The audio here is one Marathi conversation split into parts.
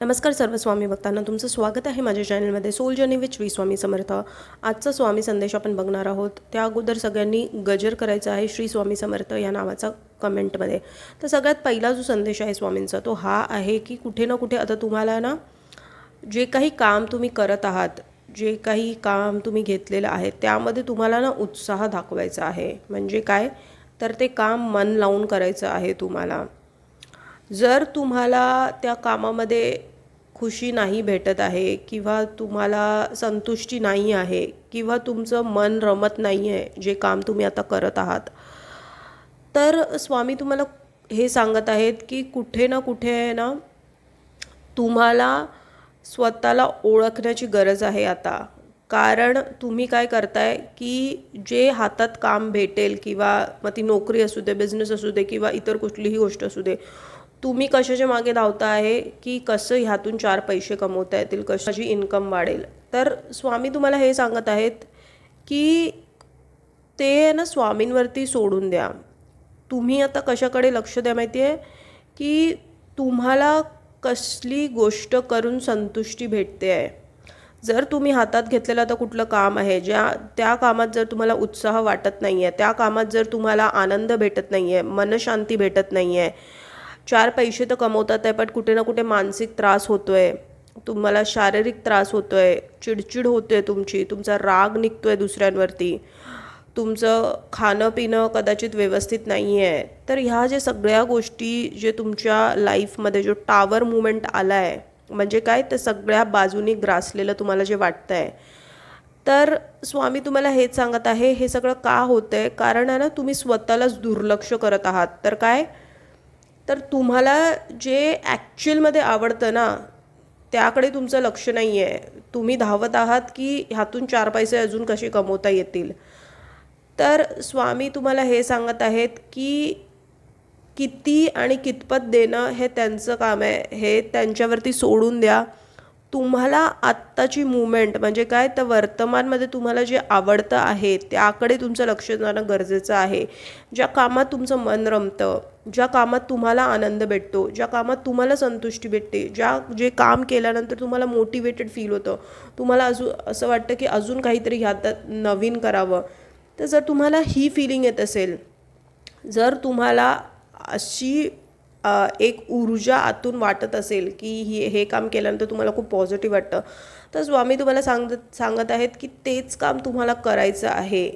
नमस्कार सर्व स्वामी भक्तांना, तुमचं स्वागत आहे माझ्या चॅनलमध्ये soul journey with Shri Swami Samarth. आजचा स्वामी संदेश आपण बघणार आहोत. त्या अगोदर सगळ्यांनी गजर करायचा आहे श्री स्वामी समर्थ या नावाचा कमेंटमध्ये. तर सगळ्यात पहिला जो संदेश आहे स्वामींचा तो हा आहे की कुठे ना कुठे आता तुम्हाला ना जे काही काम तुम्ही करत आहात, जे काही काम तुम्ही घेतलेलं आहे त्यामध्ये तुम्हाला ना उत्साह दाखवायचा आहे. म्हणजे काय तर ते काम मन लावून करायचं आहे तुम्हाला. जर तुम्हाला त्या कामामध्ये खुशी नाही भेटत आहे किंवा तुम्हाला संतुष्टी नाही आहे किंवा तुमचं मन रमत नाही आहे जे काम तुम्ही आता करत आहात, तर स्वामी तुम्हाला हे सांगत आहेत की कुठे ना कुठे ना तुम्हाला स्वतःला ओळखण्याची गरज आहे आता. कारण तुम्ही काय करताय की जे हातात काम भेटेल किंवा मग ती नोकरी असू दे, बिझनेस असू दे किंवा इतर कुठलीही गोष्ट असू दे, तुम्ही कशाच्या मागे धावता आहे की कसं ह्यातून 4 पैसे कमवता येतील, कशाची इन्कम वाढेल. तर स्वामी तुम्हाला हे सांगत आहेत की ते ना स्वामींवरती सोडून द्या. तुम्ही आता कशाकडे लक्ष द्या माहिती आहे की तुम्हाला कसली गोष्ट करून संतुष्टी भेटते आहे. जर तुम्ही हातात घेतलेलं आता कुठलं काम आहे त्या कामात जर तुम्हाला उत्साह वाटत नाही आहे, त्या कामात जर तुम्हाला आनंद भेटत नाही आहे, मनशांती भेटत नाही आहे, 4 पैसे तर कमवतात आहे पण कुठे ना कुठे मानसिक त्रास होतो आहे, तुम्हाला शारीरिक त्रास होतो आहे, चिडचिड होते आहे तुमचा राग निघतो आहे दुसऱ्यांवरती, तुमचं खाणं पिणं कदाचित व्यवस्थित नाही आहे. तर ह्या जे सगळ्या गोष्टी जे तुमच्या लाईफमध्ये जो टावर मुवमेंट आला आहे, म्हणजे काय तर सगळ्या बाजूनी ग्रासलेलं तुम्हाला जे वाटतं आहे, तर स्वामी तुम्हाला हेच सांगत आहे हे सगळं का होतं आहे. कारण आहे ना तुम्ही स्वतःलाच दुर्लक्ष करत आहात. तर काय तर तुम्हाला जे ॲक्च्युअलमध्ये आवडतं ना त्याकडे तुमचं लक्ष नाही आहे. तुम्ही धावत आहात की ह्यातून 4 पैसे अजून कसे कमवता येतील. तर स्वामी तुम्हाला हे सांगत आहेत की किती आणि कितपत देणं हे त्यांचं काम आहे, हे त्यांच्यावरती सोडून द्या. तुम्हाला आत्ताची मूवमेंट म्हणजे काय तर वर्तमानमध्ये तुम्हाला जे आवडतं आहे त्याकडे तुमचं लक्ष जाणं गरजेचं आहे. ज्या कामात तुमचं मन रमतं, ज्या कामात तुम्हाला आनंद भेटतो, ज्या कामात तुम्हाला संतुष्टी भेटते, जे काम केल्यानंतर तुम्हाला मोटिवेटेड फील होतं, तुम्हाला असं वाटतं की अजून काहीतरी ह्यात नवीन करावं. तर जर तुम्हाला ही फिलिंग येत असेल, जर तुम्हाला अशी एक ऊर्जा आतून वाटत असेल की हे काम केल्यानंतर तुम्हाला खूप पॉझिटिव्ह वाटतं, तर स्वामी तुम्हाला सांगत आहेत की तेच काम तुम्हाला करायचं आहे.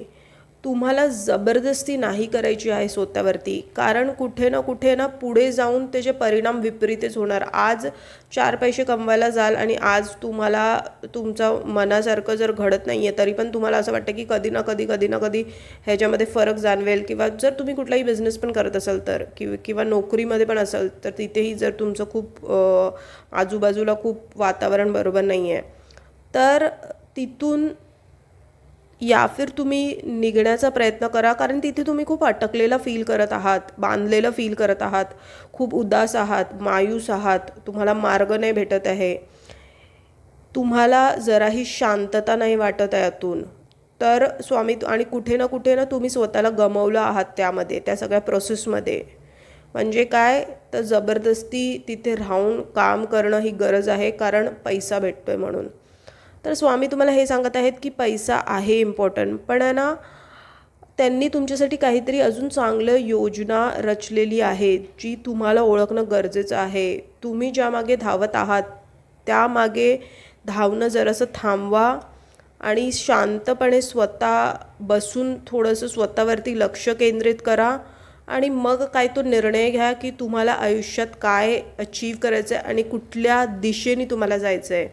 तुम्हाला जबरदस्ती नाही करायची आहे स्वतःवरती. कारण कुठे ना कुठे ना पुढे जाऊन त्याचे परिणाम विपरीतच होणार. आज 4 पैसे कमवायला जाल आणि आज तुम्हाला तुमच्या मनासारखं जर घडत नाही आहे तरी पण तुम्हाला असं वाटतं की कधी ना कधी ह्याच्यामध्ये फरक जाणवेल. किंवा जर तुम्ही कुठलाही बिझनेस पण करत असाल तर किंवा नोकरीमध्ये पण असाल तर तिथेही जर तुमचं खूप आजूबाजूला खूप वातावरण बरोबर नाही आहे, तर तिथून या फिर तुम्ही निघण्याचा प्रयत्न करा. कारण तिथे तुम्ही खूप अटकलेला फील करत आहात, बांधलेलं फील करत आहात, खूप उदास आहात, मायूस आहात, तुम्हाला मार्ग नाही भेटत आहे, तुम्हाला जराही शांतता नाही वाटत आहे यातून. तर स्वामी आणि कुठे ना तुम्ही स्वतःला गमावलं आहात त्यामध्ये, त्या सगळ्या प्रोसेसमध्ये. म्हणजे काय तर जबरदस्ती तिथे राहून काम करणं ही गरज आहे कारण पैसा भेटतो आहे म्हणून. तर स्वामी तुम्हाला हे सांगत आहेत की पैसा आहे इम्पॉर्टंट, पण आहे ना त्यांनी तुमच्यासाठी काहीतरी अजून चांगलं योजना रचलेली आहे जी तुम्हाला ओळखणं गरजेचं आहे. तुम्ही ज्यामागे धावत आहात त्यामागे धावणं जरासं थांबवा आणि शांतपणे स्वतः बसून थोडंसं स्वतःवरती लक्ष केंद्रित करा आणि मग काय तो निर्णय घ्या की तुम्हाला आयुष्यात काय अचीव करायचं आहे आणि कुठल्या दिशेने तुम्हाला जायचं आहे.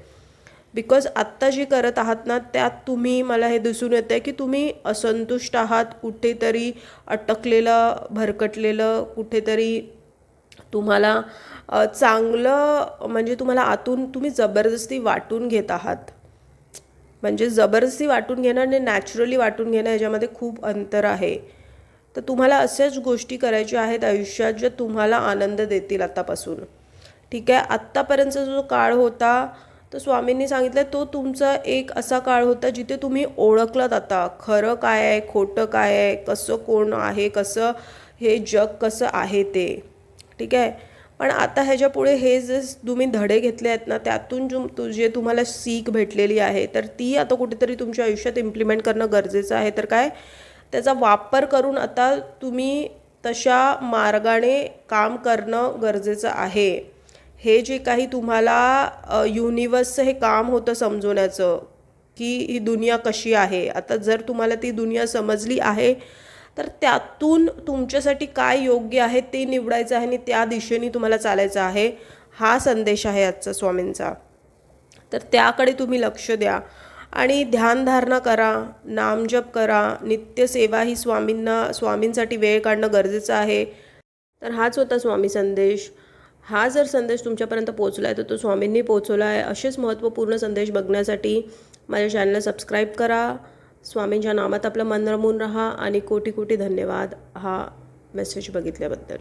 बिकॉज आत्ता जे करत आहात ना त्यात तुम्ही मला हे दिसून येतं आहे की तुम्ही असंतुष्ट आहात, कुठेतरी अटकलेलं भरकटलेलं, कुठेतरी तुम्हाला चांगलं म्हणजे तुम्हाला आतून तुम्ही जबरदस्ती वाटून घेत आहात. म्हणजे जबरदस्ती वाटून घेणं आणि नॅचरली वाटून घेणं याच्यामध्ये खूप अंतर आहे. तर तुम्हाला अशाच गोष्टी करायच्या आहेत आयुष्यात ज्या तुम्हाला आनंद देतील आत्तापासून. ठीक आहे. आत्तापर्यंतचा जो काळ होता तर स्वामींनी सांगितलं तो तुमचा एक असा काळ होता जिथे तुम्ही ओळखलात आता खरं काय आहे, खोटं काय आहे, कसं कोण आहे, कसं हे जग कसं आहे ते. ठीक आहे. पण आता ह्याच्यापुढे हे जे तुम्ही धडे घेतले आहेत ना, त्यातून जे तुम्हाला सीख भेटलेली आहे, तर ती आता कुठेतरी तुमच्या आयुष्यात इम्प्लिमेंट करणं गरजेचं आहे. तर काय, त्याचा वापर करून आता तुम्ही तशा मार्गाने काम करणं गरजेचं आहे. हे जे काही तुम्हाला युनिवर्सचं हे काम होतं समजवण्याचं, की ही दुनिया कशी आहे. आता जर तुम्हाला ती दुनिया समजली आहे, तर त्यातून तुमच्यासाठी काय योग्य आहे ते निवडायचं आहे आणि त्या दिशेने तुम्हाला चालायचं आहे. हा संदेश आहे आजचा स्वामींचा. तर त्याकडे तुम्ही लक्ष द्या आणि ध्यानधारणा करा, नामजप करा, नित्यसेवा ही स्वामींसाठी वेळ काढणं गरजेचं आहे. तर हाच होता स्वामी संदेश. हा जर संदेश तुमच्यापर्यंत पोहोचला आहे तर तो स्वामींनी पोहोचवला आहे. असेच महत्त्वपूर्ण संदेश बघण्यासाठी माझ्या चॅनलला सबस्क्राईब करा. स्वामींच्या नामात आपलं मन रमून राहा आणि कोटी कोटी धन्यवाद हा मेसेज बघितल्याबद्दल.